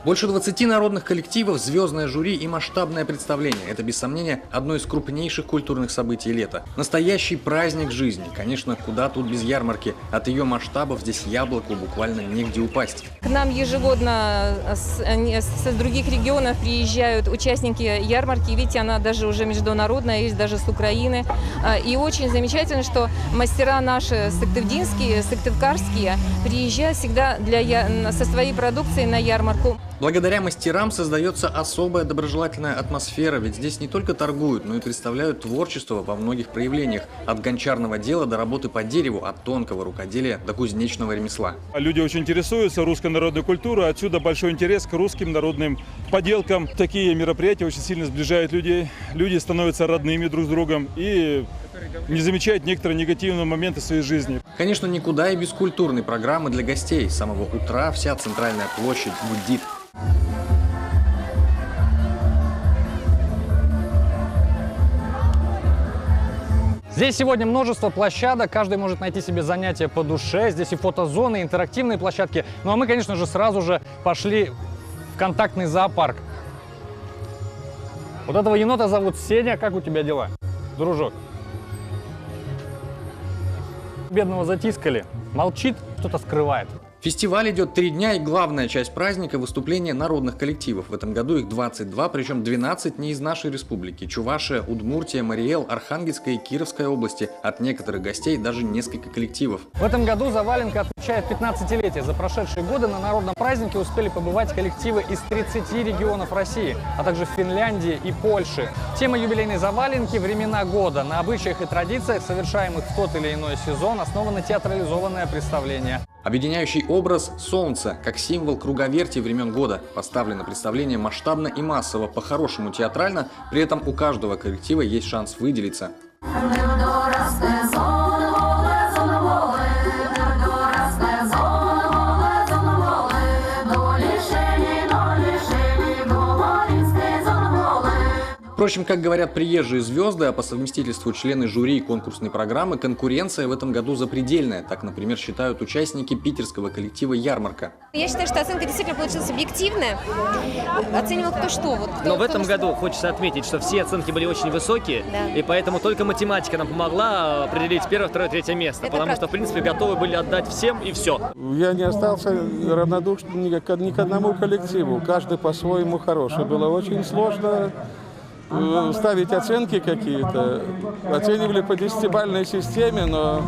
Больше 20 народных коллективов, звездное жюри и масштабное представление – это, без сомнения, одно из крупнейших культурных событий лета. Настоящий праздник жизни. Конечно, куда тут без ярмарки. От ее масштабов здесь яблоку буквально негде упасть. К нам ежегодно с других регионов приезжают участники ярмарки. Видите, она даже уже международная, есть даже с Украины. И очень замечательно, что мастера наши сыктывдинские, сыктывкарские приезжают всегда со своей продукцией на ярмарку. Благодаря мастерам создается особая доброжелательная атмосфера, ведь здесь не только торгуют, но и представляют творчество во многих проявлениях. От гончарного дела до работы по дереву, от тонкого рукоделия до кузнечного ремесла. Люди очень интересуются русской народной культурой, отсюда большой интерес к русским народным поделкам. Такие мероприятия очень сильно сближают людей, люди становятся родными друг с другом и не замечают некоторые негативные моменты в своей жизни. Конечно, никуда и без культурной программы для гостей. С самого утра вся центральная площадь гудит. Здесь сегодня множество площадок, каждый может найти себе занятие по душе. Здесь и фотозоны, и интерактивные площадки. Ну а мы, конечно же, сразу же пошли в контактный зоопарк. Вот этого енота зовут Сеня. Как у тебя дела, дружок? Бедного затискали. Молчит, что-то скрывает. Фестиваль идет 3 дня, и главная часть праздника – выступления народных коллективов. В этом году их 22, причем 12 не из нашей республики. Чувашия, Удмуртия, Мариэл, Архангельская и Кировская области. От некоторых гостей даже несколько коллективов. В этом году Заваленка отмечает 15-летие. За прошедшие годы на народном празднике успели побывать коллективы из 30 регионов России, а также Финляндии и Польши. Тема юбилейной Заваленки – времена года. На обычаях и традициях, совершаемых в тот или иной сезон, основано театрализованное представление. Объединяющий образ – солнце, как символ круговерти времен года. Поставлено представление масштабно и массово, по-хорошему театрально, при этом у каждого коллектива есть шанс выделиться. Впрочем, как говорят приезжие звезды, а по совместительству члены жюри конкурсной программы, конкуренция в этом году запредельная. Так, например, считают участники питерского коллектива «Ярмарка». Я считаю, что оценка действительно получилась объективная. Оценивал кто что. Но в этом году хочется отметить, что все оценки были очень высокие, да. И поэтому только математика нам помогла определить первое, второе, третье место. Это потому что, в принципе, готовы были отдать всем и все. Я не остался равнодушным ни к одному коллективу. Каждый по-своему хороший. Было очень сложно ставить оценки какие-то. Оценивали по 10-бальной системе, но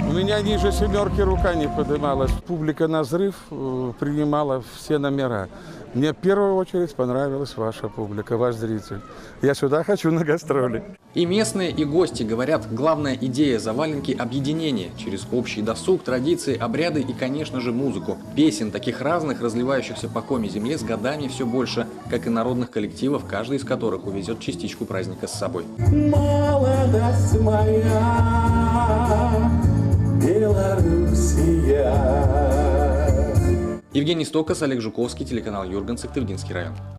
у меня ниже 7 рука не поднималась. Публика на взрыв принимала все номера. Мне в первую очередь понравилась ваша публика, ваш зритель. Я сюда хочу на гастроли. И местные, и гости говорят, главная идея Заваленки – объединение через общий досуг, традиции, обряды и, конечно же, музыку. Песен, таких разных, разливающихся по коме земле, с годами все больше, как и народных коллективов, каждый из которых увезет частичку праздника с собой. Молодость моя, Белоруссия. Евгений Стокас, Олег Жуковский, телеканал Юрган, Сыктывдинский район.